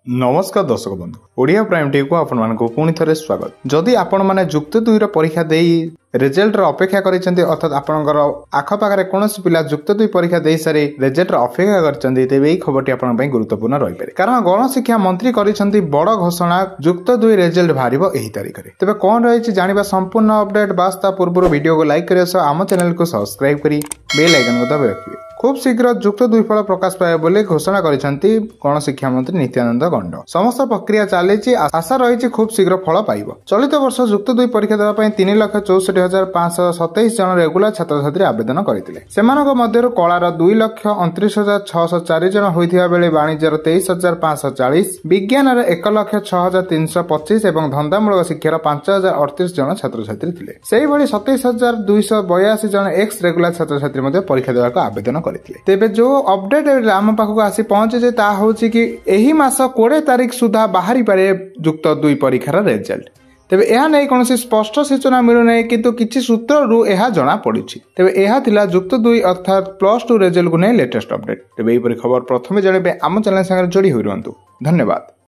नमस्कार दर्शक बंधु ओडिया प्राइम टी को आपण मानक पुणी थे स्वागत जदि आपण माने युक्त 2 परीक्षा दे रिजल्ट अपेक्षा करिसेंती अर्थात आपणकर आखपाखे कौन पिला युक्त 2 परीक्षा दे सारी रिजल्ट अपेक्षा करछंती तेबे एई खबरटी आपण पई गुरुत्वपूर्ण रहि पारे कारण गणशिक्षा मंत्री करिसेंती बड़ घोषणा युक्त 2 रिजल्ट भारिबो एही तारिख रे तेबे कोन रहिछि जानिबा संपूर्ण अपडेट बास्ता पूर्व वीडियो को लाइक करियो सो आम चैनल को सब्सक्राइब करी बेल आइकन को दबाइ रखिबे खूब शीघ्र युक्त 2 फल प्रकाश पाए बोली घोषणा करिसेंती गणशिक्षा मंत्री नित्यानंद गंड समस्त प्रक्रिया चली आशा रही खूब शीघ्र फल पाइब चलित वर्ष युक्त 2 परीक्षा देवाई 3,64,527 जन रेगुलर छात्र छात्री आवेदन करते कलार 2,29,604 जन होता बेले वाणिज्यर 23,540 विज्ञान 1,06,325 और धंदामूलक शिक्षार 5,038 जन छात्र छात्री थे से 27,282 जन एक्स रेगुलर छात्र छात्री परीक्षा देवाक आवेदन तेबे जो अपडेट आम पाखक आसी पहुंचे ता होची कि एही मास 20 तारिख सुधा बाहरी पारे युक्त 2 परीक्षार रिजल्ट तेबे यह नहीं कौन स्पष्ट सूचना मिलूना किंतु किछि सूत्ररू यह जना पड़ी तेबे यह थिला युक्त 2 अर्थात +2 रिजल्ट को नहीं लेटेस्ट अपडेट तेबे एही खबर प्रथमे जणेबे आम चैनल संगे जोड़ी होई रहंतु धन्यवाद।